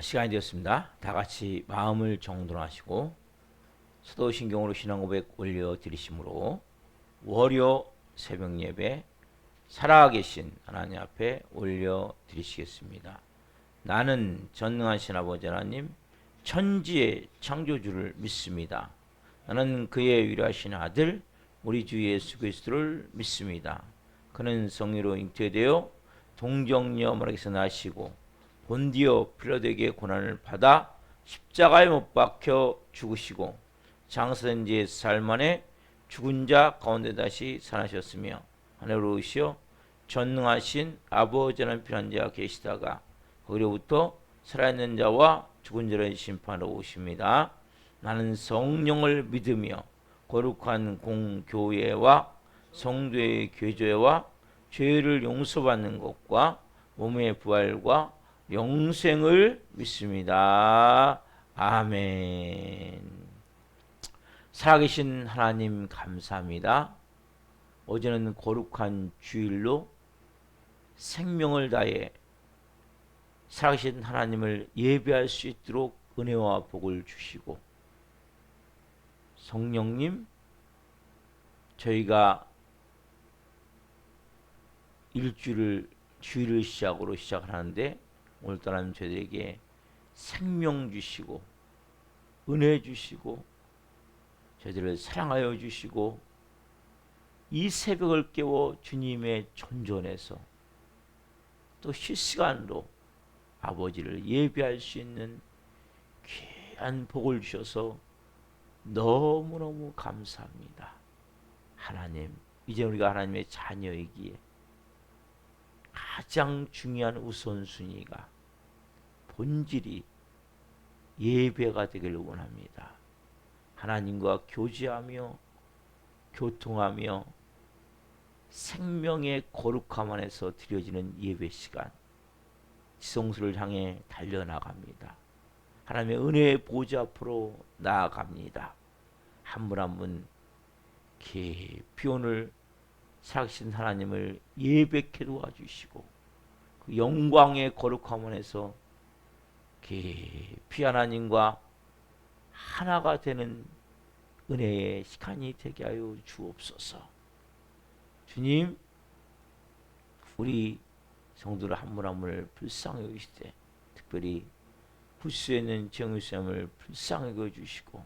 시간이 되었습니다. 다 같이 마음을 정돈하시고 사도신경으로 신앙 고백 올려드리심으로 월요 새벽 예배 살아계신 하나님 앞에 올려드리시겠습니다. 나는 전능하신 아버지 하나님 천지의 창조주를 믿습니다. 나는 그의 위대하신 아들 우리 주 예수 그리스도를 믿습니다. 그는 성리로 잉태되어 동정녀 마리아에게서 나시고 본디오 빌라도에게 고난을 받아 십자가에 못 박혀 죽으시고 장사된 지 4일 만에 죽은 자 가운데 다시 살아나셨으며 하늘로 오시어 전능하신 아버지라는 필요한 자가 계시다가 거기로부터 살아있는 자와 죽은 자를 심판하러 오십니다. 나는 성령을 믿으며 거룩한 공교회와 성도의 교제와 죄를 용서받는 것과 몸의 부활과 영생을 믿습니다. 아멘. 살아계신 하나님 감사합니다. 어제는 거룩한 주일로 생명을 다해 살아계신 하나님을 예배할 수 있도록 은혜와 복을 주시고, 성령님, 저희가 주일을 시작으로 시작하는데 오늘따라는 저희들에게 생명 주시고 은혜 주시고 저희들을 사랑하여 주시고 이 새벽을 깨워 주님의 존전에서 또 실시간으로 아버지를 예배할 수 있는 귀한 복을 주셔서 너무너무 감사합니다. 하나님, 이제 우리가 하나님의 자녀이기에 가장 중요한 우선순위가 본질이 예배가 되기를 원합니다. 하나님과 교제하며 교통하며 생명의 거룩함 안에서 드려지는 예배 시간, 지성소를 향해 달려나갑니다. 하나님의 은혜의 보좌 앞으로 나아갑니다. 한 분 한 분 깊이 오늘 살아계신 하나님을 예배케 도와주시고 그 영광의 거룩함 안에서 깊이 하나님과 하나가 되는 은혜의 시간이 되게 하여 주옵소서. 주님, 우리 성도들 한 분 한 분을 불쌍히 여기시되 특별히 부수에 있는 정유쌤을 불쌍히 여겨주시고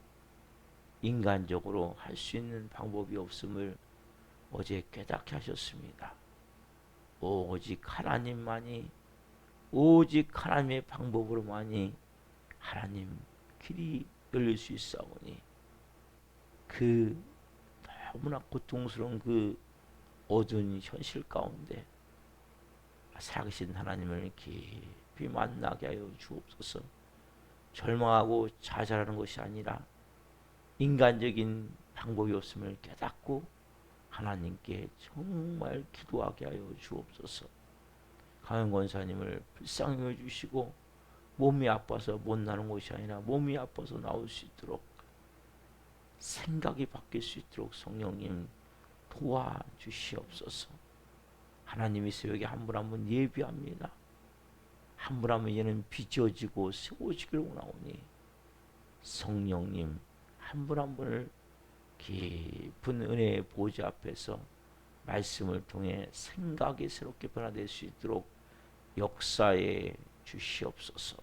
인간적으로 할 수 있는 방법이 없음을 어제 깨닫게 하셨습니다. 오직 하나님만이, 오직 하나님의 방법으로만이 하나님 길이 열릴 수 있사오니 그 너무나 고통스러운 그 어두운 현실 가운데 살아계신 하나님을 깊이 만나게 하여 주옵소서. 절망하고 좌절하는 것이 아니라 인간적인 방법이 없음을 깨닫고 하나님께 정말 기도하게 하여 주옵소서. 강현 권사님을 불쌍히 여주시고 몸이 아파서 못 나는 것이 아니라 몸이 아파서 나올 수 있도록 생각이 바뀔 수 있도록 성령님 도와주시옵소서. 하나님이 새벽에 한 분 한 분 예비합니다. 한 분 한 분 얘는 빚어지고 세워지기를 원하오니 성령님 한 분 한 분을 깊은 은혜의 보좌 앞에서 말씀을 통해 생각이 새롭게 변화될 수 있도록 역사해 주시옵소서.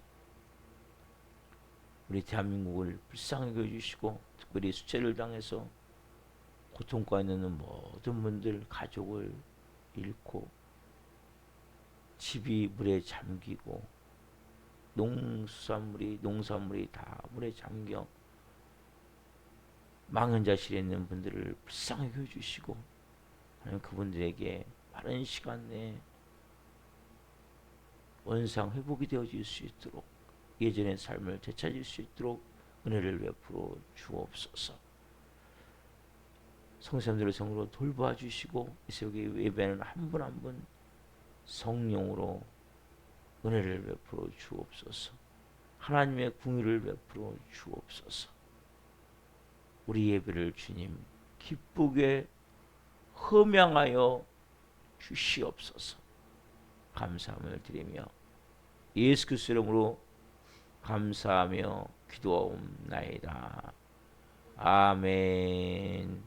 우리 대한민국을 불쌍히 여겨주시고 특별히 수재를 당해서 고통과 있는 모든 분들 가족을 잃고 집이 물에 잠기고 농산물이 다 물에 잠겨 망연자실에 있는 분들을 불쌍히 여겨주시고 그분들에게 빠른 시간 내에 원상 회복이 되어질 수 있도록 예전의 삶을 되찾을 수 있도록 은혜를 베풀어 주옵소서. 성삼들의 성으로 돌봐주시고 이 새벽에 예배하는 한 분 한 분 성령으로 은혜를 베풀어 주옵소서. 하나님의 궁유를 베풀어 주옵소서. 우리 예배를 주님 기쁘게 흠양하여 주시옵소서. 감사함을 드리며 예수 그리스도 이름으로 감사하며 기도하옵나이다. 아멘.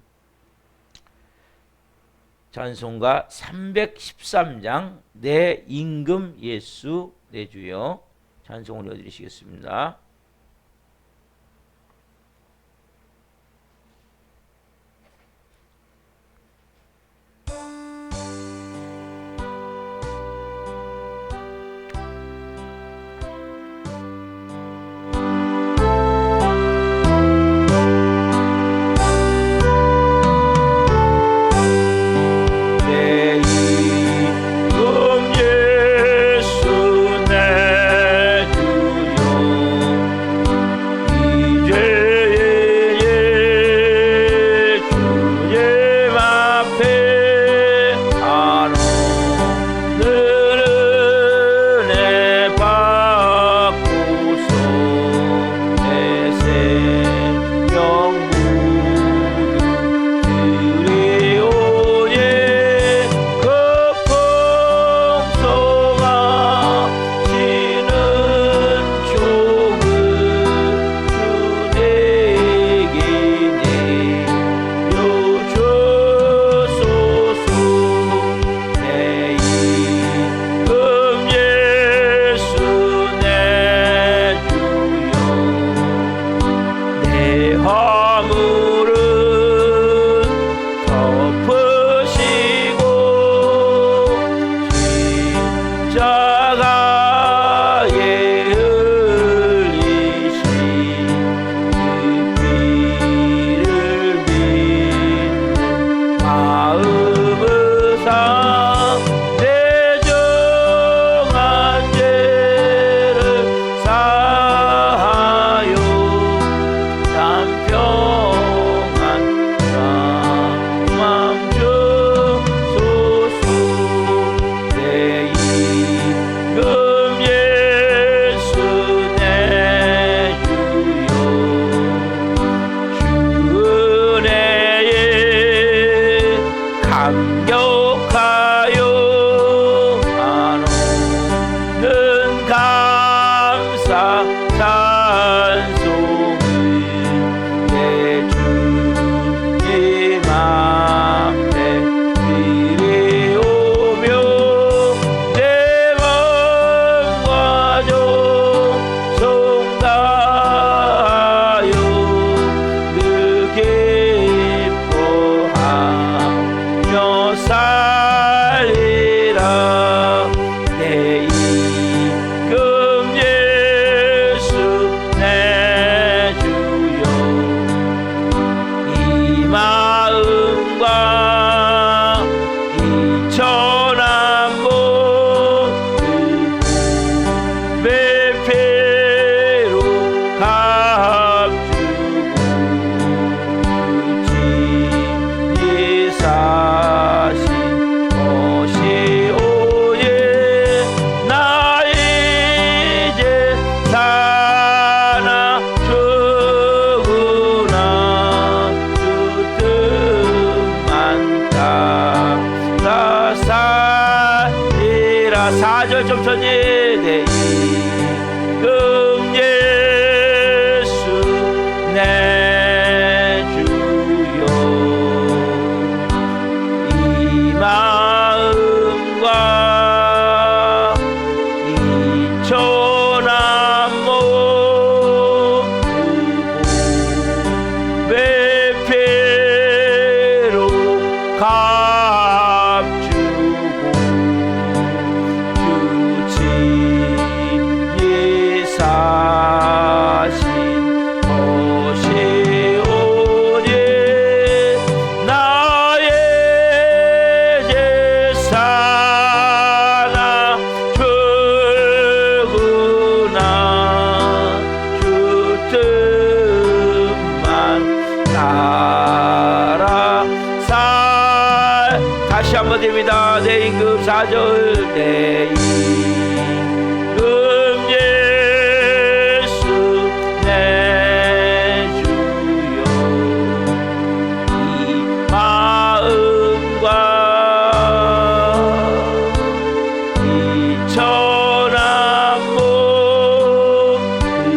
찬송가 313장 내 임금 예수 내 주여 찬송을 이어드리시겠습니다. 됩니다. 내 임금 4절 내 임금 예수 내 주여 이 마음과 이 천한 몸 그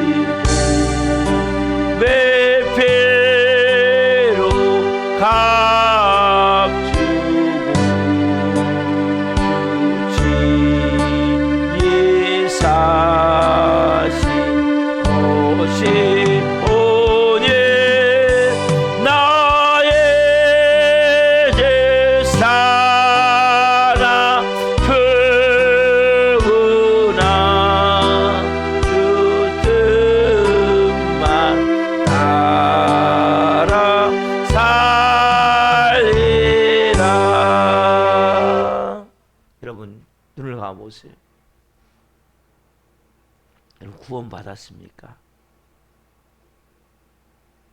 여러분 구원받았습니까?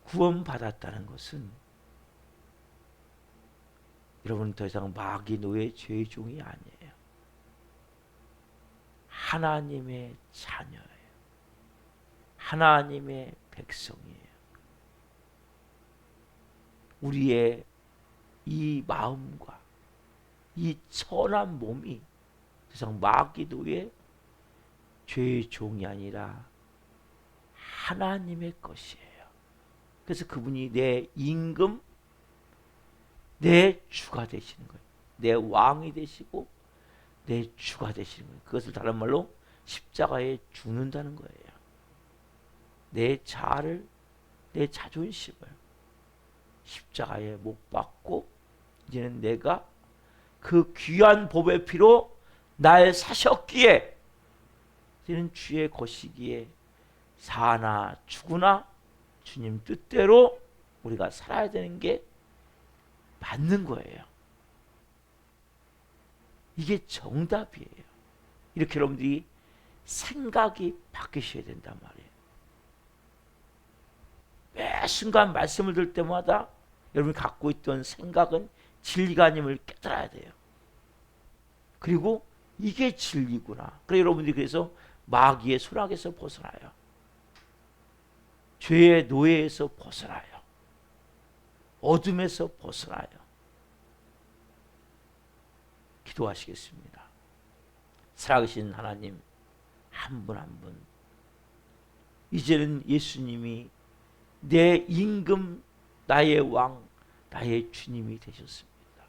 구원받았다는 것은 여러분 더 이상 마귀 노예 죄의 종이 아니에요. 하나님의 자녀예요. 하나님의 백성이에요. 우리의 이 마음과 이 천한 몸이 더 이상 마귀 노예 죄의 종이 아니라 하나님의 것이에요. 그래서 그분이 내 임금, 내 주가 되시는 거예요. 내 왕이 되시고 내 주가 되시는 거예요. 그것을 다른 말로 십자가에 죽는다는 거예요. 내 자아를, 내 자존심을 십자가에 못 박고 이제는 내가 그 귀한 보배 피로 날 사셨기에 이제는 주의 것이기에 사나 죽으나 주님 뜻대로 우리가 살아야 되는 게 맞는 거예요. 이게 정답이에요. 이렇게 여러분들이 생각이 바뀌셔야 된단 말이에요. 매 순간 말씀을 들을 때마다 여러분이 갖고 있던 생각은 진리가 아님을 깨달아야 돼요. 그리고 이게 진리구나. 그래서 여러분들이 그래서 마귀의 소락에서 벗어나요. 죄의 노예에서 벗어나요. 어둠에서 벗어나요. 기도하시겠습니다. 살아계신 하나님 한 분 한 분, 이제는 예수님이 내 임금, 나의 왕, 나의 주님이 되셨습니다.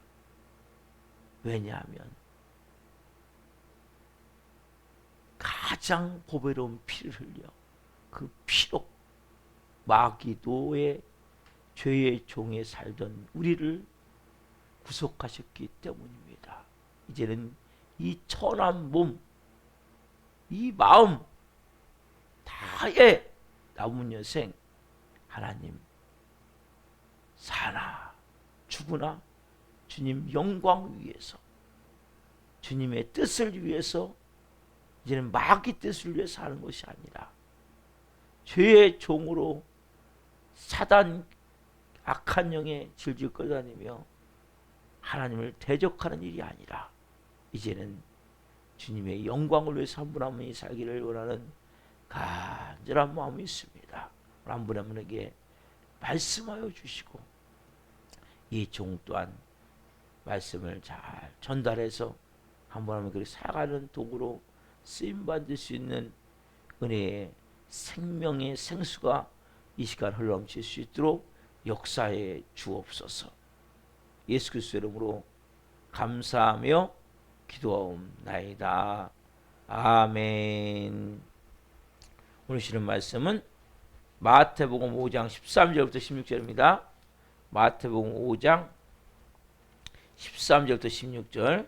왜냐하면 가장 보배로운 피를 흘려 그 피로 마귀도의 죄의 종에 살던 우리를 구속하셨기 때문입니다. 이제는 이 천한 몸, 이 마음 다의 남은 여생 하나님 사나 죽으나 주님 영광 위해서, 주님의 뜻을 위해서, 이제는 마귀 뜻을 위해서 하는 것이 아니라 죄의 종으로 사단 악한 영에 질질 끌어다니며 하나님을 대적하는 일이 아니라 이제는 주님의 영광을 위해서 한 분 한 분이 살기를 원하는 간절한 마음이 있습니다. 한 분 한 분에게 말씀하여 주시고 이 종 또한 말씀을 잘 전달해서 한 분 한 분 그렇게 살아가는 도구로 쓰임받을 수 있는 은혜의 생명의 생수가 이 시간 흘러넘칠 수 있도록 역사해 주옵소서. 예수 그리스도의 이름으로 감사하며 기도하옵나이다. 아멘. 오늘 주시는 말씀은 마태복음 5장 13절부터 16절입니다. 마태복음 5장 13절부터 16절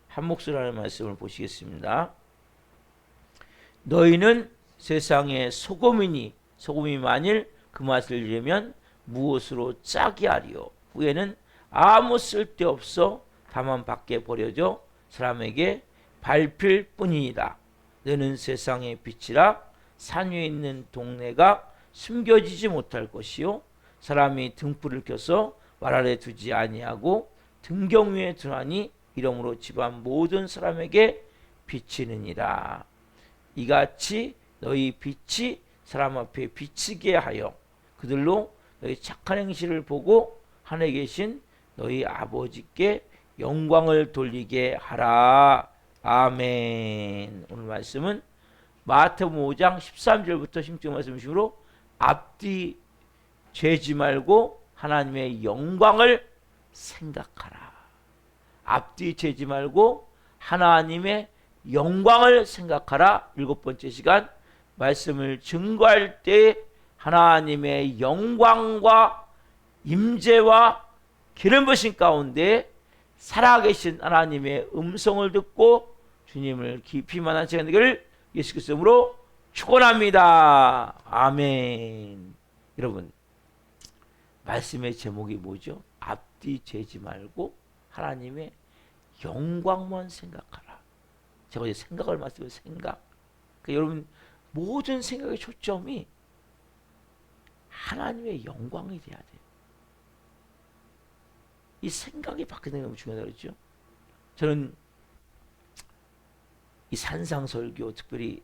한 목소리로 하는 말씀을 보시겠습니다. 너희는 세상의 소금이니 소금이 만일 그 맛을 잃으면 무엇으로 짜게 하리요. 후에는 아무 쓸데없어 다만 밖에 버려져 사람에게 밟힐 뿐이니라. 너는 세상의 빛이라. 산 위에 있는 동네가 숨겨지지 못할 것이요 사람이 등불을 켜서 왈 아래 두지 아니하고 등경 위에 두나니 이러므로 집안 모든 사람에게 비치느니라. 이같이 너희 빛이 사람 앞에 비치게 하여 그들로 너희 착한 행실을 보고 하늘에 계신 너희 아버지께 영광을 돌리게 하라. 아멘. 오늘 말씀은 마태복음 5장 13절부터 16절 말씀으로 앞뒤 죄지 말고 하나님의 영광을 생각하라. 앞뒤 죄지 말고 하나님의 영광을 생각하라. 7번째 시간 말씀을 증거할 때 하나님의 영광과 임재와 기름 부으심 가운데 살아계신 하나님의 음성을 듣고 주님을 깊이 만난 시간 되기를 예수 그리스도 이름으로 축원합니다. 아멘. 여러분 말씀의 제목이 뭐죠? 앞뒤 재지 말고 하나님의 영광만 생각하라. 제가 어제 생각을 말씀을 생각 그러니까 여러분 모든 생각의 초점이 하나님의 영광이 돼야 돼요. 이 생각이 바뀌는 게 너무 중요하다고 그랬죠. 저는 이 산상설교 특별히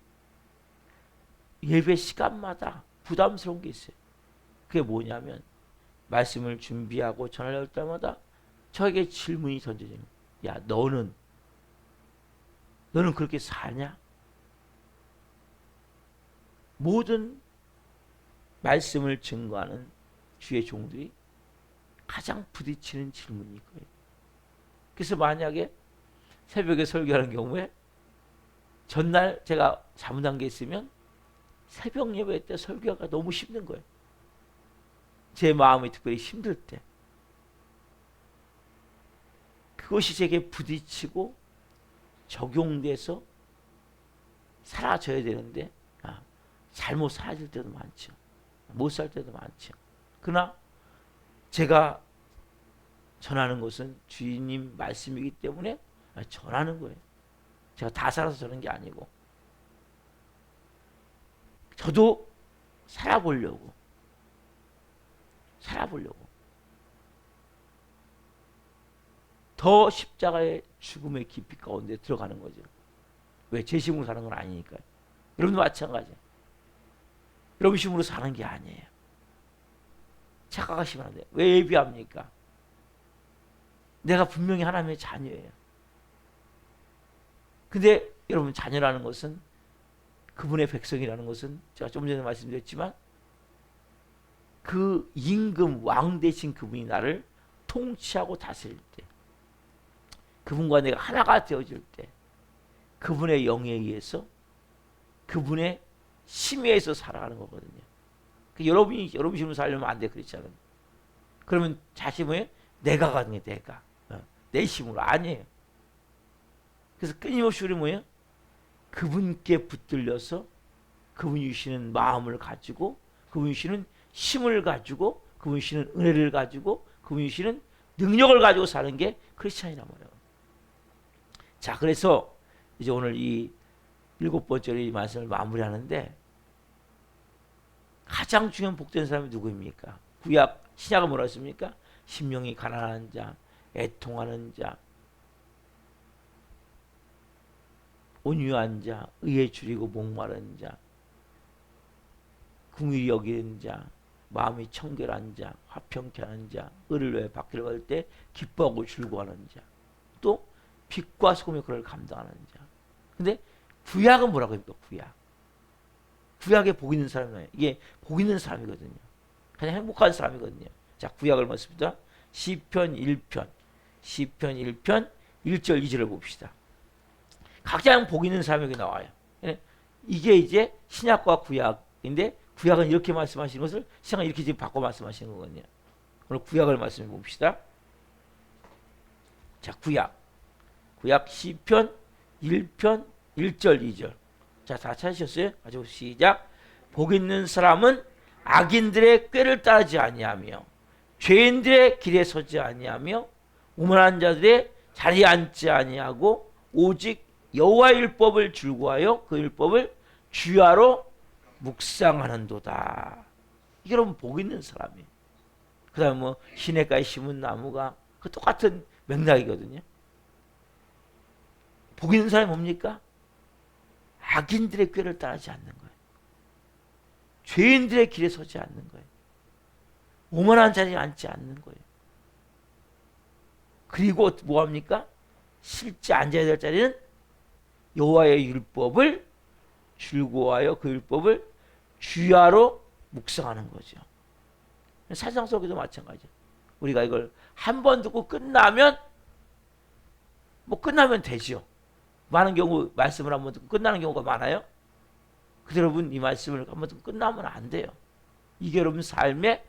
예배 시간마다 부담스러운 게 있어요. 그게 뭐냐면 말씀을 준비하고 전할 때마다 저에게 질문이 던져져요. 야, 너는 그렇게 사냐? 모든 말씀을 증거하는 주의 종들이 가장 부딪히는 질문일 거예요. 그래서 만약에 새벽에 설교하는 경우에 전날 제가 잘못한 게 있으면 새벽 예배 때 설교가 너무 힘든 거예요. 제 마음이 특별히 힘들 때 그것이 제게 부딪히고 적용돼서 사라져야 되는데 잘못 사라질 때도 많죠. 못 살 때도 많죠. 그러나 제가 전하는 것은 주님 말씀이기 때문에 전하는 거예요. 제가 다 살아서 전하는 게 아니고 저도 살아보려고 더 십자가의 죽음의 깊이 가운데 들어가는 거죠. 왜? 제 힘으로 사는 건 아니니까요. 여러분도 마찬가지예요. 여러분 힘으로 사는 게 아니에요. 착각하시면 안 돼요. 왜 예비합니까? 내가 분명히 하나님의 자녀예요. 근데 여러분 자녀라는 것은 그분의 백성이라는 것은 제가 좀 전에 말씀드렸지만 그 임금 왕 대신 그분이 나를 통치하고 다스릴 때 그분과 내가 하나가 되어질 때 그분의 영에 의해서 그분의 심의에서 살아가는 거거든요. 여러분 힘으로 살려면 안 돼. 그렇지 않아요? 그러면 자신 뭐예요? 내가 가는 게 내가. 내 힘으로 아니에요. 그래서 끊임없이 우리 뭐예요? 그분께 붙들려서 그분 주시는 마음을 가지고 그분 주시는 힘을 가지고 그분 주시는 은혜를 가지고 그분 주시는 능력을 가지고 사는 게 크리스찬이란 말이에요. 자, 그래서 이제 오늘 이 7번째로 이 말씀을 마무리하는데 가장 중요한 복된 사람이 누구입니까? 구약 신약은 뭐라 했습니까? 심령이 가난한 자, 애통하는 자, 온유한 자, 의에 줄이고 목마른 자, 긍휼히 여기는 자, 마음이 청결한 자, 화평케 하는 자, 의를 위해 밖을 갈 때 기뻐하고 즐거워하는 자, 또 빛과 소금의 그를 감당하는 자. 근데 구약은 뭐라고 합니까? 구약에 복 있는 사람이에요. 이게 복 있는 사람이거든요. 가장 행복한 사람이거든요. 자, 구약을 말씀드립니다. 시편 1편 1절 2절을 봅시다. 가장 복 있는 사람이 여기 나와요. 이게 이제 신약과 구약인데 구약은 이렇게 말씀하시는 것을 신약은 이렇게 지금 바꿔 말씀하시는 거거든요. 오늘 구약을 말씀해 봅시다. 자, 구약 시편 1편 1절 2절. 자, 다 찾으셨어요? 가지고 시작. 복 있는 사람은 악인들의 꾀를 따르지 아니하며 죄인들의 길에 서지 아니하며 오만한 자들의 자리에 앉지 아니하고 오직 여호와의 율법을 즐거워하여 그 율법을 주야로 묵상하는도다. 이게 여러분 복 있는 사람이에요. 그 다음에 뭐 시냇가에 심은 나무가 그 똑같은 맥락이거든요. 복 있는 사람이 뭡니까? 악인들의 꾀를 따르지 않는 거예요. 죄인들의 길에 서지 않는 거예요. 오만한 자리에 앉지 않는 거예요. 그리고 뭐합니까? 실제 앉아야 될 자리는 여호와의 율법을 즐거워하여 그 율법을 주야로 묵상하는 거죠. 사상 속에도 마찬가지예요. 우리가 이걸 한 번 듣고 끝나면 뭐 끝나면 되죠. 많은 경우 말씀을 한 번 듣고 끝나는 경우가 많아요. 근데 여러분 이 말씀을 한 번 듣고 끝나면 안 돼요. 이게 여러분 삶에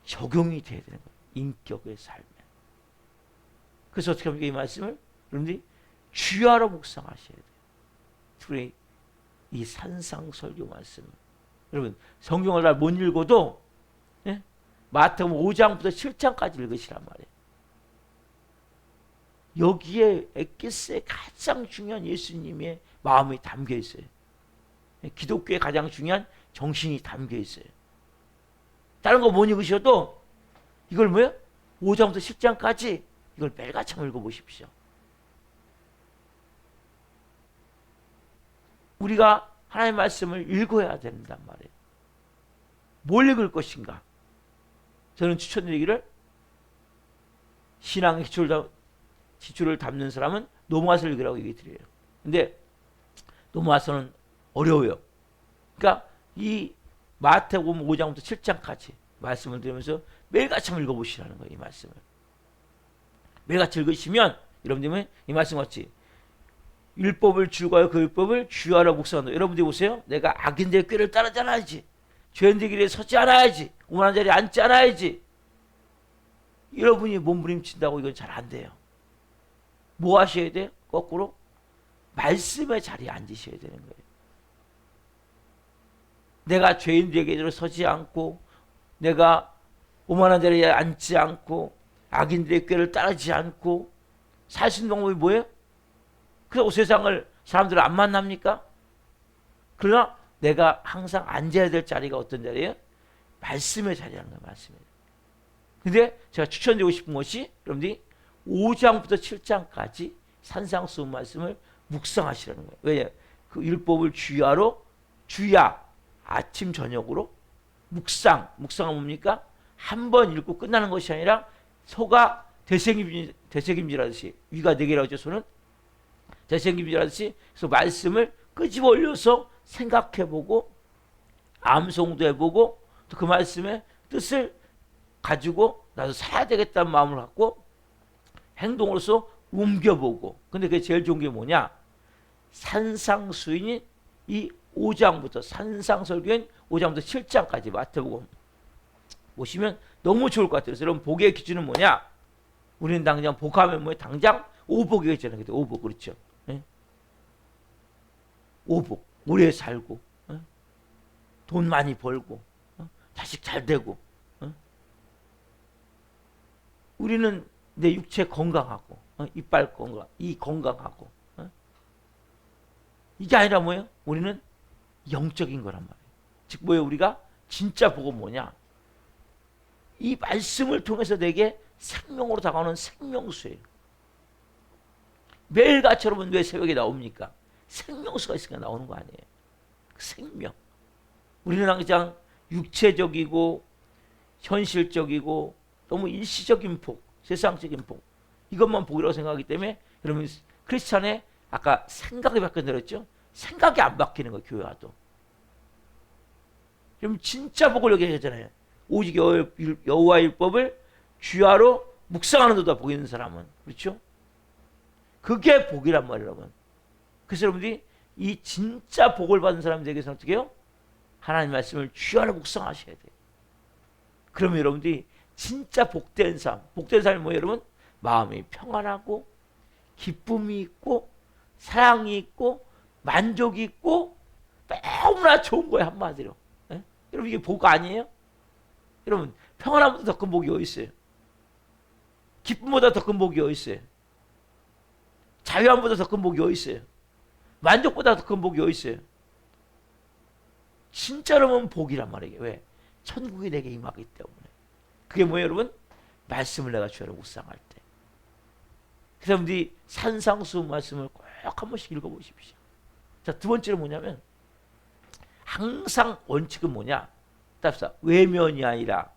적용이 돼야 되는 거예요. 인격의 삶에. 그래서 어떻게 합니까? 이 말씀을 여러분들이 주야로 묵상하셔야 돼요. 특히 이 산상설교 말씀. 여러분 성경을 잘 못 읽어도 마태복음 5장부터 7장까지 읽으시란 말이에요. 여기에 엑기스의 가장 중요한 예수님의 마음이 담겨 있어요. 기독교의 가장 중요한 정신이 담겨 있어요. 다른 거 못 읽으셔도 이걸 뭐예요? 5장부터 10장까지 이걸 매일같이 한번 읽어보십시오. 우리가 하나님의 말씀을 읽어야 된단 말이에요. 뭘 읽을 것인가? 저는 추천드리기를 신앙의 기초를 담는 사람은 노마서를 읽으라고 얘기 드려요. 근데 노마서는 어려워요. 그러니까 이 마태복음 5장부터 7장까지 말씀을 들으면서 매일같이 한번 읽어보시라는 거예요. 이 말씀을. 매일같이 읽으시면 여러분들은 이 말씀 같이 율법을 주고하여 그 율법을 주야로 묵상한다. 여러분들이 보세요. 내가 악인들의 꾀를 따르지 않아야지. 죄인들 길에 서지 않아야지. 오만한 자리에 앉지 않아야지. 여러분이 몸부림친다고 이건 잘 안 돼요. 뭐 하셔야 돼요? 거꾸로 말씀의 자리에 앉으셔야 되는 거예요. 내가 죄인들에게 서지 않고 내가 오만한 자리에 앉지 않고 악인들의 꾀를 따르지 않고 살 수 있는 방법이 뭐예요? 그래서 세상을 사람들을 안 만납니까? 그러나 내가 항상 앉아야 될 자리가 어떤 자리예요? 말씀의 자리라는 거예요. 말씀의 자리. 근데 제가 추천드리고 싶은 것이 여러분들이 5장부터 7장까지 산상수훈 말씀을 묵상하시라는 거예요. 왜냐? 그 율법을 주야 아침 저녁으로 묵상은 뭡니까? 한 번 읽고 끝나는 것이 아니라 소가 되새김질하듯이 위가 4개라고 하죠. 소는 되새김질하듯이 그래서 말씀을 끄집어 올려서 생각해보고 암송도 해보고 또 그 말씀의 뜻을 가지고 나도 살아야 되겠다는 마음을 갖고 행동으로서 옮겨보고. 근데 그게 제일 좋은 게 뭐냐? 산상수훈이 이 5장부터 산상설교인 5장부터 7장까지 마태복음 보시면 너무 좋을 것 같아요. 그래서 여러분 복의 기준은 뭐냐? 우리는 당장 복하면 뭐예요? 당장 오복이 있잖아요. 오복 그렇죠? 네? 오복 오래 살고 돈 많이 벌고 자식 잘 되고 우리는 내 육체 건강하고 이빨 건강, 이 건강하고 이게 아니라 뭐예요? 우리는 영적인 거란 말이에요. 즉 뭐예요? 우리가 진짜 복은 뭐냐? 이 말씀을 통해서 내게 생명으로 다가오는 생명수예요. 매일같이 여러분 왜 새벽에 나옵니까? 생명수가 있으니까 나오는 거 아니에요. 그 생명. 우리는 항상 육체적이고 현실적이고 너무 일시적인 복, 세상적인 복 이것만 복이라고 생각하기 때문에 여러분 크리스찬의 아까 생각이 바뀌었죠? 생각이 안 바뀌는 거예요. 교회 와도. 그럼 진짜 복을 얘기하잖아요. 오직 여호와의 율법을 주야로 묵상하는 데다 복 있는 사람은. 그렇죠? 그게 복이란 말이에요. 여러분. 그래서 여러분들이 이 진짜 복을 받은 사람들에게서 어떻게 해요? 하나님 말씀을 주야로 묵상하셔야 돼요. 그러면 여러분들이 진짜 복된 삶. 복된 삶이 뭐예요 여러분? 마음이 평안하고 기쁨이 있고 사랑이 있고 만족이 있고 너무나 좋은 거예요. 한마디로. 네? 여러분 이게 복 아니에요? 여러분 평안함보다 더 큰 복이 어디 있어요? 기쁨보다 더 큰 복이 어디 있어요? 자유함보다 더 큰 복이 어디 있어요? 만족보다 더 큰 복이 어디 있어요? 진짜로는 복이란 말이에요. 왜? 천국이 내게 임하기 때문에. 그게 뭐예요 여러분? 말씀을 내가 주야로 묵상할 때. 그래서 여러분들이 산상수훈 말씀을 꼭 한 번씩 읽어보십시오. 자, 두 번째는 뭐냐면 항상 원칙은 뭐냐? 답사 외면이 아니라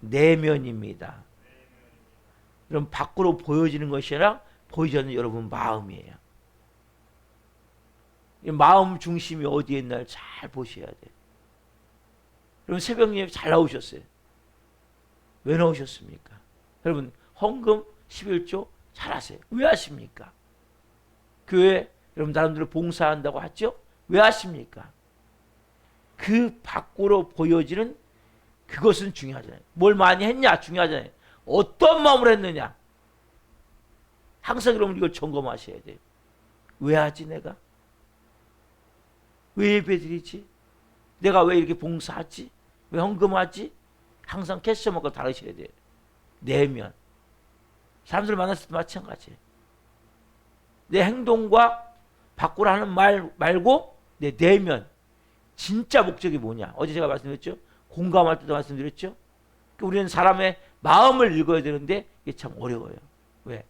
내면입니다. 여러분 밖으로 보여지는 것이 아니라 보이지 않는 여러분 마음이에요. 마음 중심이 어디에 있나를 잘 보셔야 돼요. 여러분 새벽 예배 잘 나오셨어요. 왜 나오셨습니까? 여러분 헌금 11조 잘 하세요. 왜 하십니까? 교회 여러분 나름대로 봉사한다고 하죠? 왜 하십니까? 그 밖으로 보여지는 그것은 중요하잖아요. 뭘 많이 했냐 중요하잖아요. 어떤 마음으로 했느냐. 항상 여러분 이걸 점검하셔야 돼요. 왜 하지 내가? 왜 예배드리지? 내가 왜 이렇게 봉사하지? 왜 헌금하지? 항상 캐셔먹고 다르셔야 돼요. 내면. 사람들 만났을 때 마찬가지예요. 내 행동과 밖으로 하는 말 말고 내 내면 진짜 목적이 뭐냐. 어제 제가 말씀드렸죠. 공감할 때도 말씀드렸죠. 우리는 사람의 마음을 읽어야 되는데 이게 참 어려워요. 왜?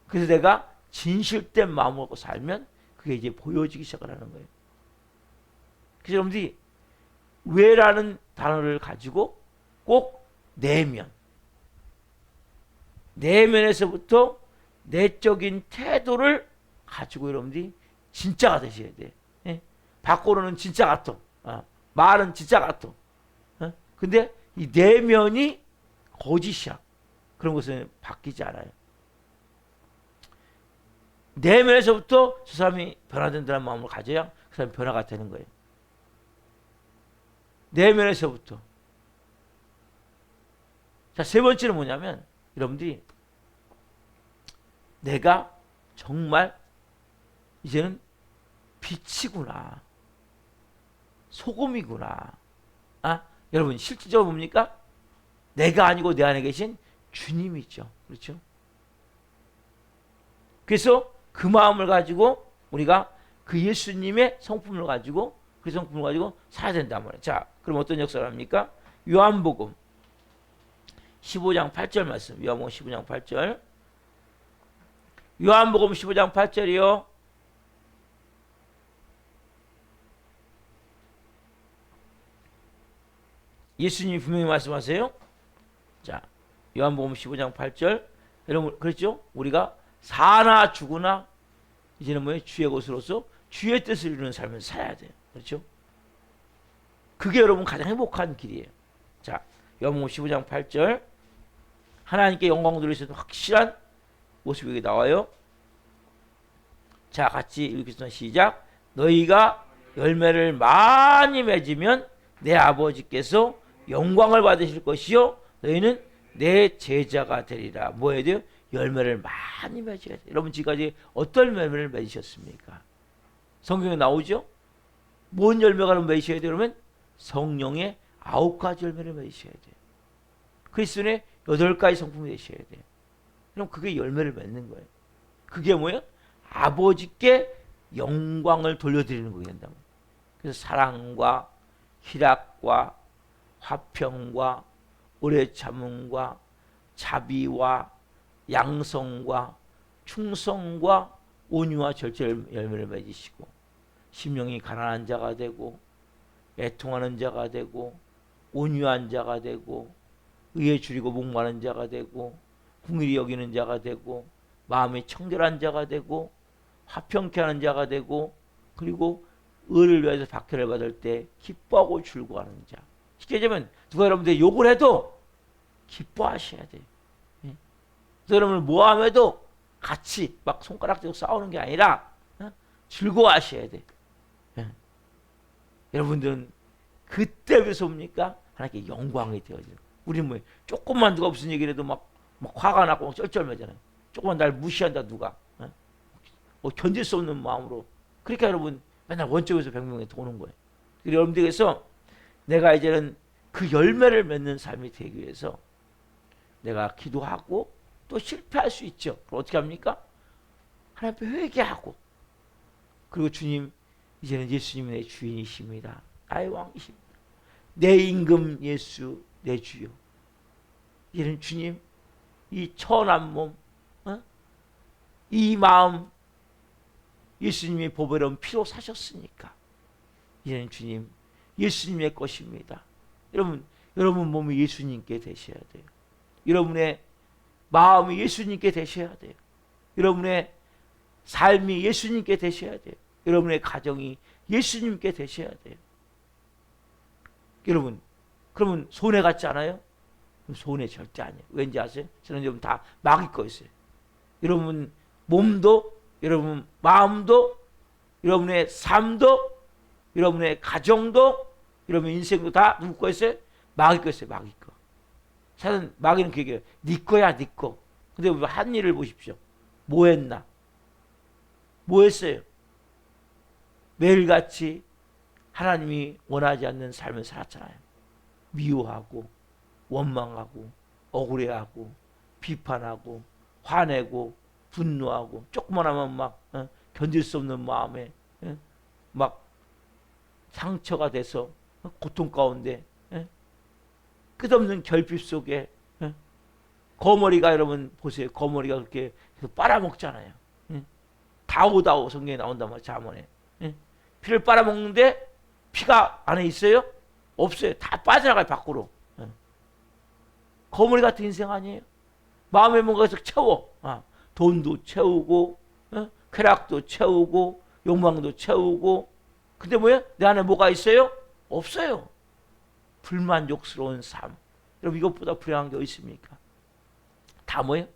그래서 내가 진실된 마음을 갖고 살면 그게 이제 보여지기 시작을 하는 거예요. 그래서 여러분들이 왜라는 단어를 가지고 꼭 내면에서부터 내적인 태도를 가지고 여러분들이 진짜가 되셔야 돼. 예? 밖으로는 진짜 같아. 말은 진짜 같아. 근데 이 내면이 거짓이야. 그런 것은 바뀌지 않아요. 내면에서부터 저 사람이 변화된다는 마음을 가져야 그 사람이 변화가 되는 거예요. 내면에서부터. 자, 세 번째는 뭐냐면 여러분들이 내가 정말 이제는 빛이구나. 소금이구나. 여러분 실질적으로 뭡니까? 내가 아니고 내 안에 계신 주님이죠. 그렇죠? 그래서 그 마음을 가지고 우리가 그 예수님의 성품을 가지고 그 성품을 가지고 살아야 된단 말이에요. 자, 그럼 어떤 역사를 합니까? 요한복음 15장 8절 말씀. 요한복음 15장 8절. 요한복음 15장 8절이요. 예수님이 분명히 말씀하세요. 자, 요한복음 15장 8절. 여러분 그렇죠? 우리가 사나 죽으나 이제는 뭐예요? 주의 것으로서 주의 뜻을 이루는 삶을 살아야 돼요. 그렇죠? 그게 여러분 가장 행복한 길이에요. 자, 요한복음 15장 8절. 하나님께 영광 돌리시는 확실한 모습이 여기 나와요. 자, 같이 읽겠습니다. 시작. 너희가 열매를 많이 맺으면 내 아버지께서 영광을 받으실 것이요 너희는 내 제자가 되리라. 뭐 해야 돼요? 열매를 많이 맺어야 돼요. 여러분 지금까지 어떤 열매를 맺으셨습니까? 성경에 나오죠? 뭔 열매가 맺으셔야 돼요? 그러면 성령의 9가지 열매를 맺으셔야 돼요. 그리스도의 8가지 성품이 되셔야 돼요. 그럼 그게 열매를 맺는 거예요. 그게 뭐예요? 아버지께 영광을 돌려드리는 거게 된다고. 그래서 사랑과 희락과 화평과 오래 참음과 자비와 양성과 충성과 온유와 절제의 열매를 맺으시고 심령이 가난한 자가 되고 애통하는 자가 되고 온유한 자가 되고 의에 줄이고 목마른 자가 되고 긍휼히 여기는 자가 되고 마음이 청결한 자가 되고 화평케 하는 자가 되고 그리고 의를 위해서 박해를 받을 때 기뻐하고 즐거워하는 자. 쉽게 얘기하면 누가 여러분들 욕을 해도 기뻐하셔야 돼요. 예? 여러분을 모함해도 같이 막 손가락 들고 싸우는 게 아니라 즐거워하셔야 돼요. 예? 여러분들은 그때 왜 섭니까? 하나님께 영광이 되어져요. 우리는 뭐 조금만 누가 무슨 얘기를 해도 막 화가 나고 쩔쩔매잖아요. 조금만 날 무시한다 누가. 견딜 수 없는 마음으로. 그러니까 여러분 맨날 원쪽에서 백명에 도는 거예요. 여러분들께서 내가 이제는 그 열매를 맺는 삶이 되기 위해서 내가 기도하고 또 실패할 수 있죠. 그럼 어떻게 합니까? 하나님 앞에 회개하고 그리고 주님 이제는 예수님이 내 주인이십니다. 나의 왕이십니다. 내 임금 예수 내 주요. 이제는 주님 이 천한 몸 이 마음 예수님이 보배로운 피로 사셨으니까 이제는 주님 예수님의 것입니다. 여러분 몸이 예수님께 되셔야 돼요. 여러분의 마음이 예수님께 되셔야 돼요. 여러분의 삶이 예수님께 되셔야 돼요. 여러분의 가정이 예수님께 되셔야 돼요. 여러분 그러면 손해 같지 않아요? 손해 절대 아니에요. 왠지 아세요? 저는 여러분 다 마귀 거 있어요. 여러분 몸도 여러분 마음도 여러분의 삶도 여러분의 가정도 여러분 인생도 다 누구 거 있어요? 마귀 거 있어요. 마귀 거. 사실 마귀는 그 얘기예요. 네 거야 네 거. 근데 한 일을 보십시오. 뭐 했나? 뭐 했어요? 매일같이 하나님이 원하지 않는 삶을 살았잖아요. 미워하고 원망하고 억울해하고 비판하고 화내고 분노하고 조금만 하면 막 견딜 수 없는 마음에 막 상처가 돼서 고통 가운데 끝없는 결핍 속에 거머리가 여러분 보세요. 거머리가 그렇게 빨아먹잖아요. 다오다오 성경에 나온단 말이에요. 잠언에. 피를 빨아먹는데 피가 안에 있어요? 없어요. 다 빠져나가요 밖으로. 거머리 같은 인생 아니에요? 마음에 뭔가 계속 채워. 돈도 채우고 쾌락도 채우고 욕망도 채우고. 근데 뭐예요? 내 안에 뭐가 있어요? 없어요. 불만족스러운 삶. 여러분 이것보다 불행한 게 어디 있습니까? 다 뭐예요?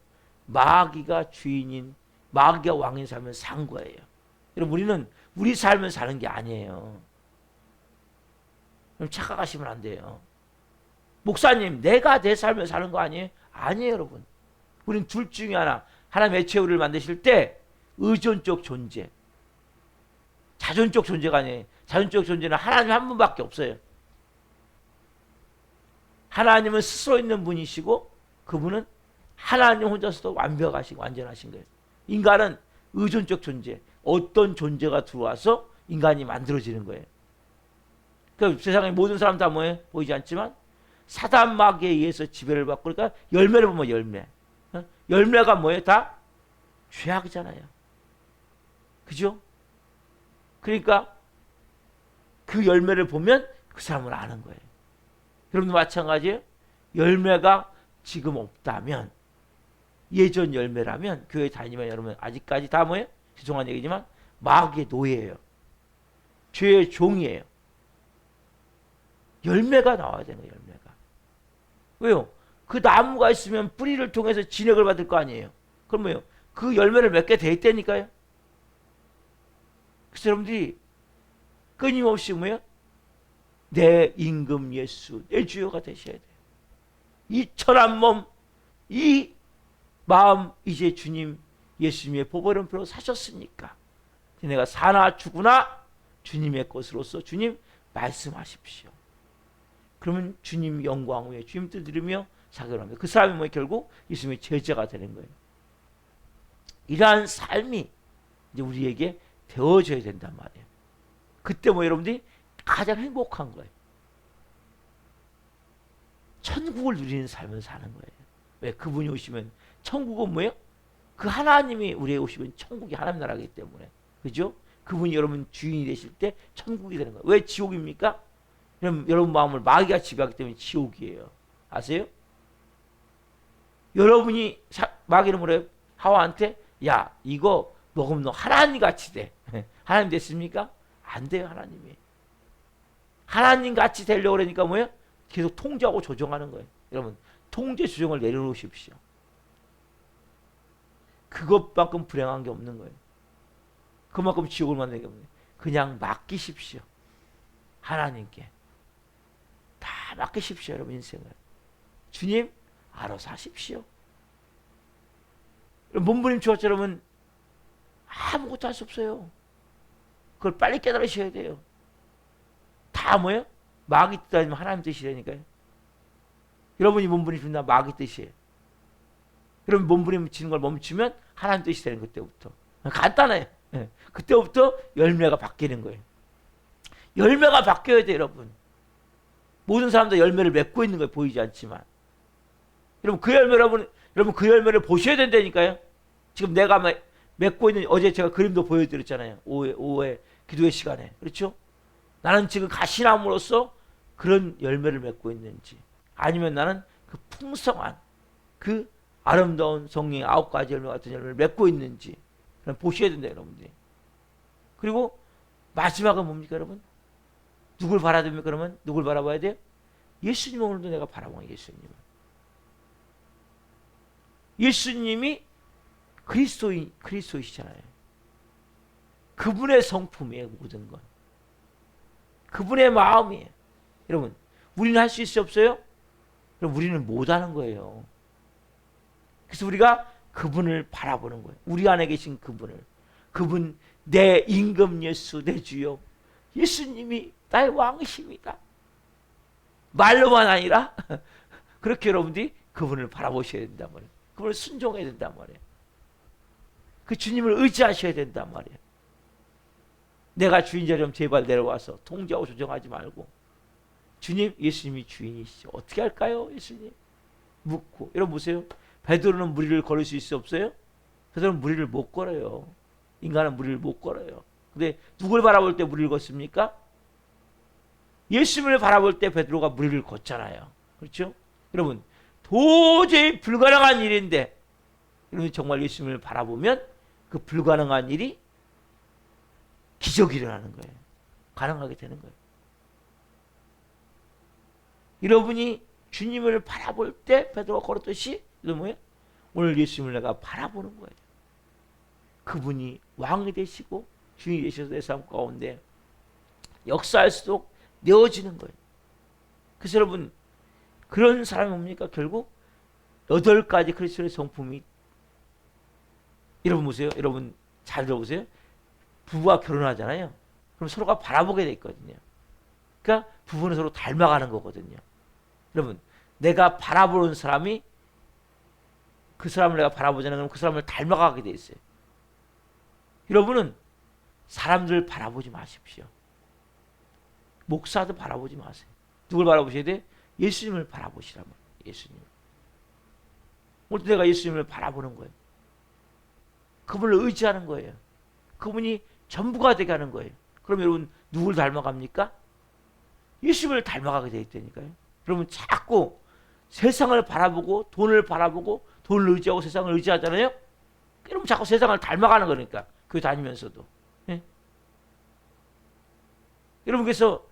마귀가 주인인, 마귀가 왕인 삶을 산 거예요. 여러분 우리는 우리 삶을 사는 게 아니에요. 그럼 착각하시면 안 돼요. 목사님, 내가 내 삶을 사는 거 아니에요? 아니에요, 여러분. 우리는 둘 중에 하나. 하나님 애초에 우리를 만드실 때 의존적 존재, 자존적 존재가 아니에요. 자존적 존재는 하나님 한 분밖에 없어요. 하나님은 스스로 있는 분이시고 그분은 하나님 혼자서도 완벽하시고 완전하신 거예요. 인간은 의존적 존재, 어떤 존재가 들어와서 인간이 만들어지는 거예요. 그 세상의 모든 사람 다 뭐예요? 보이지 않지만 사단 마귀에 의해서 지배를 받고, 그러니까 열매를 보면 열매. 열매가 뭐예요? 다 죄악이잖아요. 그죠? 그러니까 그 열매를 보면 그 사람을 아는 거예요. 여러분도 마찬가지예요. 열매가 지금 없다면, 예전 열매라면 교회 다니면 여러분 아직까지 다 뭐예요? 죄송한 얘기지만 마귀의 노예예요. 죄의 종이에요. 열매가 나와야 되는 거예요. 열매가. 왜요? 그 나무가 있으면 뿌리를 통해서 진액을 받을 거 아니에요. 그럼 뭐예요? 그 열매를 맺게 돼 있다니까요. 그래서 여러분들이 끊임없이 뭐예요? 내 임금 예수, 내 주여가 되셔야 돼요. 이 천한 몸, 이 마음, 이제 주님 예수님의 보혈은 피로 사셨으니까 내가 사나 죽으나 주님의 것으로서 주님 말씀하십시오. 그러면 주님 영광 후에 주님 뜻 들으며 사역을 합니다. 그 사람이 뭐 결국 예수님의 제자가 되는 거예요. 이러한 삶이 이제 우리에게 되어져야 된단 말이에요. 그때 뭐 여러분들이 가장 행복한 거예요. 천국을 누리는 삶을 사는 거예요. 왜? 그분이 오시면, 천국은 뭐예요? 그 하나님이 우리에게 오시면 천국이 하나님 나라이기 때문에. 그죠? 그분이 여러분 주인이 되실 때 천국이 되는 거예요. 왜 지옥입니까? 여러분 마음을 마귀가 지배하기 때문에 지옥이에요. 아세요? 여러분이 마귀는 뭐래요? 하와한테 야 이거 먹으면 너 하나님 같이 돼. 하나님 됐습니까? 안 돼요. 하나님이. 하나님 같이 되려고 그러니까 뭐예요? 계속 통제하고 조정하는 거예요. 여러분 통제 조정을 내려놓으십시오. 그것만큼 불행한 게 없는 거예요. 그만큼 지옥을 만드는 게 없는 거예요. 그냥 맡기십시오. 하나님께. 다 맡기십시오. 여러분 인생을. 주님 알아서 하십시오. 몸부림 주어처럼은 아무것도 할 수 없어요. 그걸 빨리 깨달으셔야 돼요. 다 뭐예요? 마귀 뜻 아니면 하나님 뜻이라니까요. 여러분이 몸부림 준다 마귀 뜻이에요. 여러분 몸부림 치는 걸 멈추면 하나님 뜻이 되는 그때부터. 간단해요. 그때부터 열매가 바뀌는 거예요. 열매가 바뀌어야 돼요, 여러분. 모든 사람들 열매를 맺고 있는 거예요. 보이지 않지만. 여러분 그 열매 여러분 그 열매를 보셔야 된다니까요. 지금 내가 맺고 있는, 어제 제가 그림도 보여드렸잖아요. 오후에 기도의 시간에. 그렇죠? 나는 지금 가시나무로서 그런 열매를 맺고 있는지, 아니면 나는 그 풍성한 그 아름다운 성령의 9가지 열매 같은 열매를 맺고 있는지 보셔야 된다 여러분들이. 그리고 마지막은 뭡니까 여러분? 누굴 바라야 됩니까? 그러면 누굴 바라봐야 돼요? 예수님을 오늘도 내가 바라봐요. 예수님이 그리스도이시잖아요. 그분의 성품이에요. 모든 건 그분의 마음이에요. 여러분 우리는 할 수 있어요? 없어요? 여러분 우리는 못하는 거예요. 그래서 우리가 그분을 바라보는 거예요. 우리 안에 계신 그분을. 그분 내 임금 예수 내 주여, 예수님이 나의 왕이십니다. 말로만 아니라 그렇게 여러분들이 그분을 바라보셔야 된단 말이에요. 그분을 순종해야 된단 말이에요. 그 주님을 의지하셔야 된단 말이에요. 내가 주인 자리면 제발 내려와서 통제하고 조정하지 말고 주님, 예수님이 주인이시죠. 어떻게 할까요? 예수님 묻고. 여러분 보세요. 베드로는 무리를 걸을 수 있어 없어요? 베드로는 무리를 못 걸어요. 인간은 무리를 못 걸어요. 근데 누굴 바라볼 때 무리를 걷습니까? 예수님을 바라볼 때 베드로가 무리를 걷잖아요. 그렇죠? 여러분 도저히 불가능한 일인데 여러분 정말 예수님을 바라보면 그 불가능한 일이 기적이 일어나는 거예요. 가능하게 되는 거예요. 여러분이 주님을 바라볼 때 베드로가 걸었듯이 뭐예요? 오늘 예수님을 내가 바라보는 거예요. 그분이 왕이 되시고 주인이 되셔서 내 삶 가운데 역사할수록 내어지는 거예요. 그래서 여러분 그런 사람이 뭡니까? 결국 8가지 그리스도의 성품이. 여러분 보세요. 여러분 잘 들어보세요. 부부가 결혼하잖아요. 그럼 서로가 바라보게 돼 있거든요. 그러니까 부부는 서로 닮아가는 거거든요. 여러분 내가 바라보는 사람이 그 사람을 내가 바라보잖아요. 그럼 그 사람을 닮아가게 돼 있어요. 여러분은 사람들 바라보지 마십시오. 목사도 바라보지 마세요. 누굴 바라보셔야 돼? 예수님을 바라보시라면. 예수님. 오늘 내가 예수님을 바라보는 거예요. 그분을 의지하는 거예요. 그분이 전부가 되게 하는 거예요. 그럼 여러분 누굴 닮아갑니까? 예수님을 닮아가게 돼 있다니까요. 여러분 자꾸 세상을 바라보고 돈을 바라보고 돈을 의지하고 세상을 의지하잖아요. 여러분 자꾸 세상을 닮아가는 거니까 교회 다니면서도. 예? 여러분 그래서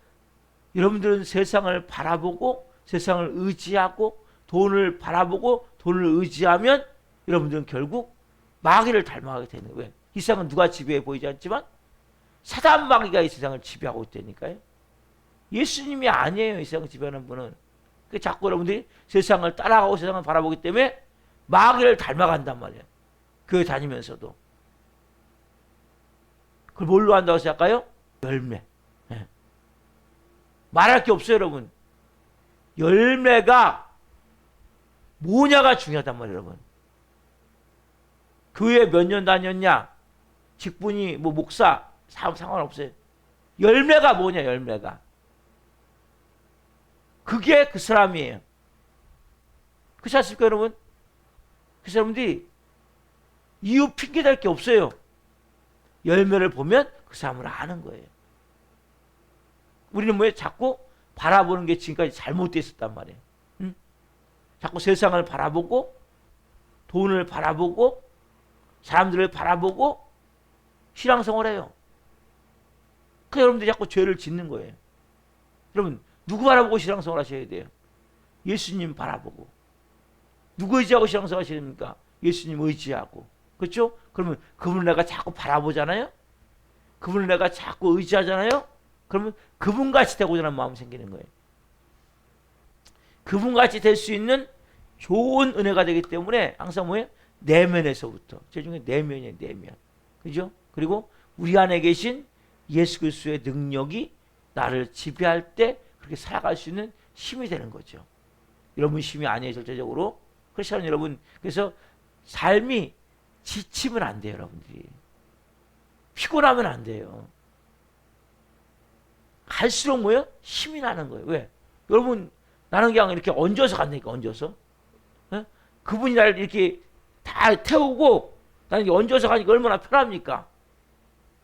여러분들은 세상을 바라보고 세상을 의지하고 돈을 바라보고 돈을 의지하면 여러분들은 결국 마귀를 닮아가게 되는 거예요. 왜? 이 세상은 누가 지배해 보이지 않지만 사단 마귀가 이 세상을 지배하고 있다니까요. 예수님이 아니에요. 이 세상을 지배하는 분은. 자꾸 여러분들이 세상을 따라가고 세상을 바라보기 때문에 마귀를 닮아간단 말이에요. 교회 다니면서도. 그걸 뭘로 한다고 생각할까요? 열매. 네. 말할 게 없어요, 여러분. 열매가 뭐냐가 중요하단 말이에요, 여러분. 교회 몇 년 다녔냐? 직분이 뭐 목사 상관없어요. 열매가 뭐냐, 열매가. 그게 그 사람이에요. 그렇지 않습니까, 여러분? 그 사람들이 이유 핑계 댈 게 없어요. 열매를 보면 그 사람을 아는 거예요. 우리는 왜 자꾸 바라보는 게 지금까지 잘못되어 있었단 말이에요. 응? 자꾸 세상을 바라보고 돈을 바라보고 사람들을 바라보고 신앙생활을 해요. 그래서 여러분들이 자꾸 죄를 짓는 거예요. 여러분 누구 바라보고 신앙생활 하셔야 돼요? 예수님 바라보고. 누구 의지하고 신앙생활 하셔야 됩니까? 예수님 의지하고. 그렇죠? 그러면 그분을 내가 자꾸 바라보잖아요. 그분을 내가 자꾸 의지하잖아요. 그러면 그분같이 되고자 하는 마음이 생기는 거예요. 그분같이 될 수 있는 좋은 은혜가 되기 때문에 항상 뭐예요? 내면에서부터. 제중에 내면이에요. 내면. 그죠? 그리고 우리 안에 계신 예수 그리스도의 능력이 나를 지배할 때 그렇게 살아갈 수 있는 힘이 되는 거죠. 여러분 힘이 아니에요. 절대적으로. 그렇죠 여러분. 그래서 삶이 지치면 안 돼요. 여러분들이. 피곤하면 안 돼요. 갈수록 뭐예요? 힘이 나는 거예요. 왜? 여러분 나는 그냥 이렇게 얹어서 간다니까. 얹어서. 에? 그분이 나를 이렇게 다 태우고 나는 이렇게 얹어서 가니까 얼마나 편합니까?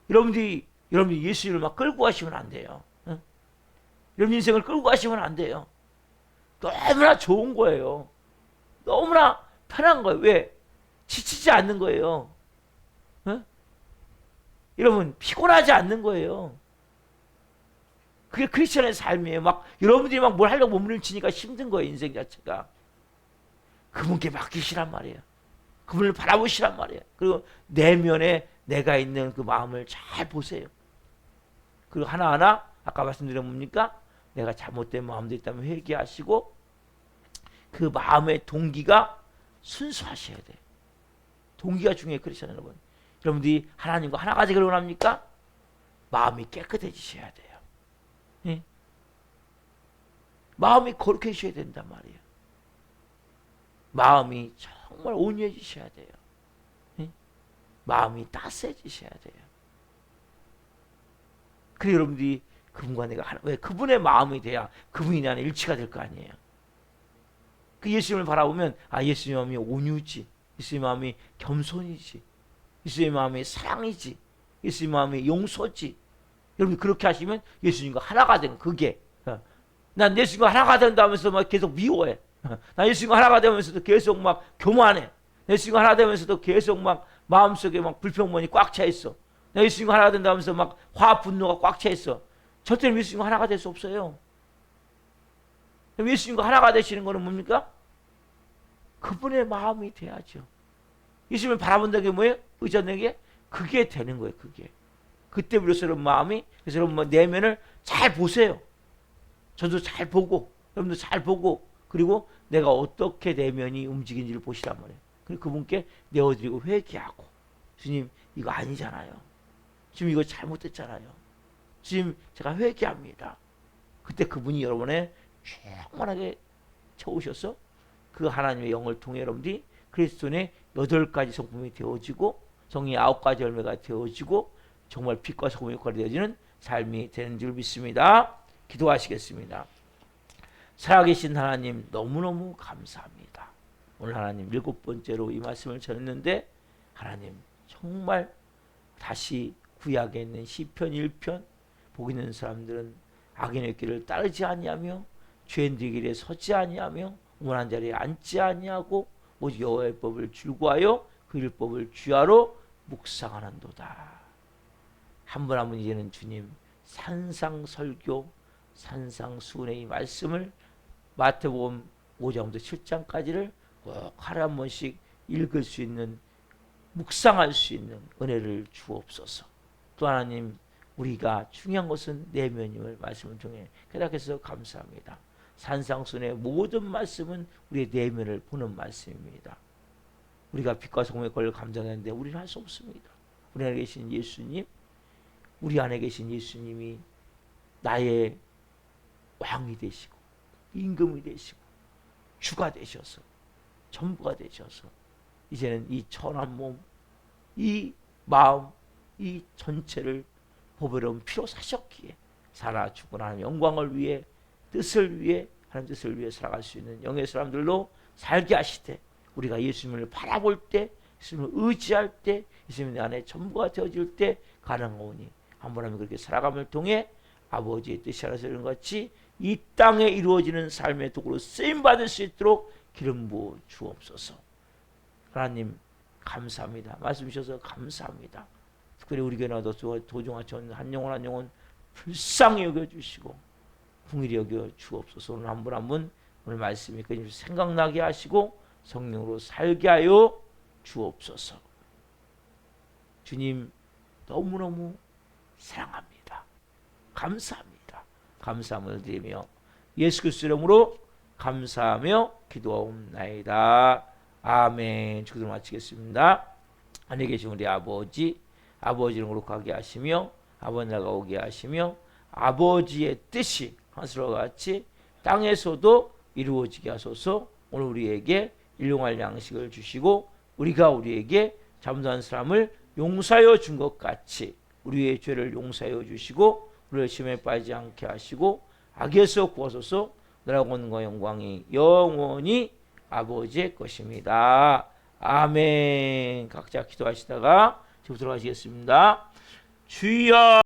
여러분들이 예수님을 막 끌고 가시면 안 돼요. 에? 여러분 인생을 끌고 가시면 안 돼요. 너무나 좋은 거예요. 너무나 편한 거예요. 왜? 지치지 않는 거예요. 에? 여러분 피곤하지 않는 거예요. 그게 크리스천의 삶이에요. 막 여러분들이 막 뭘 하려고 몸부림치니까 힘든 거예요. 인생 자체가. 그분께 맡기시란 말이에요. 그분을 바라보시란 말이에요. 그리고 내면에 내가 있는 그 마음을 잘 보세요. 그리고 하나하나 아까 말씀드린 뭡니까? 내가 잘못된 마음도 있다면 회개하시고 그 마음의 동기가 순수하셔야 돼요. 동기가 중요해요. 크리스천 여러분. 여러분들이 하나님과 하나가 되기를 원합니까? 마음이 깨끗해지셔야 돼요. 예? 마음이 거룩해지셔야 된단 말이에요. 마음이 정말 온유해지셔야 돼요. 예? 마음이 따스해지셔야 돼요. 그래 여러분들이 그분과 내가 하나, 왜 그분의 마음이 돼야 그분이 나는 일치가 될 거 아니에요. 그 예수님을 바라보면 아 예수님 마음이 온유지, 예수님 마음이 겸손이지, 예수님 마음이 사랑이지, 예수님 마음이 용서지. 여러분 그렇게 하시면 예수님과 하나가 되는 그게. 난 예수님과 하나가 된다면서 막 계속 미워해. 난 예수님과 하나가 되면서도 계속 막 교만해. 예수님과 하나 되면서도 계속 막 마음속에 막 불평만이 꽉 차 있어. 예수님과 하나가 된다면서 막 화 분노가 꽉 차 있어. 절대로 예수님과 하나가 될 수 없어요. 예수님과 하나가 되시는 것은 뭡니까? 그분의 마음이 돼야죠. 예수님을 바라본다는 게 뭐예요? 의존하는 게 그게 되는 거예요. 그게. 그때 비로소 여러분 마음이, 그래서 여러분 뭐 내면을 잘 보세요. 저도 잘 보고 여러분도 잘 보고 그리고 내가 어떻게 내면이 움직이는지를 보시란 말이에요. 그리고 그분께 내어드리고 회개하고 주님 이거 아니잖아요. 주님 이거 잘못됐잖아요. 주님 제가 회개합니다. 그때 그분이 여러분의 충만하게 채우셔서 그 하나님의 영을 통해 여러분들이 그리스도의 8가지 성품이 되어지고 성령의 9가지 열매가 되어지고 정말 빛과 소금의 역할이 되어지는 삶이 되는 줄 믿습니다. 기도하시겠습니다. 살아계신 하나님 너무너무 감사합니다. 오늘 하나님 7번째로 이 말씀을 전했는데 하나님 정말 다시 구약에 있는 시편 1편 복 있는 사람들은 악인의 길을 따르지 아니하며 죄인들의 길에 서지 아니하며 원한 자리에 앉지 아니하고 오직 여호와의 법을 줄구하여 그 율법을 주야로 묵상하는도다. 한 분 한 분 이제는 주님 산상설교 산상수훈의 이 말씀을 마태복음 5장부터 7장까지를 꼭 하루에 한 번씩 읽을 수 있는 묵상할 수 있는 은혜를 주옵소서. 또 하나님 우리가 중요한 것은 내면임을 말씀을 통해 깨닫게서 감사합니다. 산상수훈의 모든 말씀은 우리의 내면을 보는 말씀입니다. 우리가 빛과 소금의 권을 감당하는데 우리는 할 수 없습니다. 우리 안에 계신 예수님, 우리 안에 계신 예수님이 나의 왕이 되시고 임금이 되시고 주가 되셔서 전부가 되셔서 이제는 이 천한 몸, 이 마음, 이 전체를 보배로운 피로 사셨기에 살아 죽고 나는 영광을 위해 뜻을 위해 하나님 뜻을 위해 살아갈 수 있는 영의 사람들로 살게 하시되 우리가 예수님을 바라볼 때 예수님을 의지할 때 예수님 내 안에 전부가 되어질 때 가능하오니 한 번 하면 그렇게 살아감을 통해 아버지의 뜻이 하나서 이런 같이 이 땅에 이루어지는 삶의 도구로 쓰임받을 수 있도록 기름 부어 주옵소서. 하나님 감사합니다. 말씀 주셔서 감사합니다. 특별히 우리 교회 나도 도중하천 한 영혼 한 영혼 불쌍히 여겨주시고 궁일이 여겨 주옵소서. 오늘 한 분 한 분 오늘 말씀이 끊임없이 생각나게 하시고 성령으로 살게 하여 주옵소서. 주님 너무너무 사랑합니다. 감사합니다. 감사함을 드리며 예수 그리스도 이름으로 감사하며 기도하옵나이다. 아멘. 기도를 마치겠습니다. 하늘에 계신 우리 아버지, 아버지 이름으로 가게 하시며 아버지 나라가 오게 하시며 아버지의 뜻이 하늘과 같이 땅에서도 이루어지게 하소서. 오늘 우리에게 일용할 양식을 주시고 우리가 우리에게 잘못한 사람을 용서하여 준 것 같이 우리의 죄를 용서하여 주시고 우리를 시험에 빠지지 않게 하시고 악에서 구하소서. 나라와 권능과 영광이 영원히 아버지의 것입니다. 아멘. 각자 기도하시다가 지금 들어가시겠습니다. 주여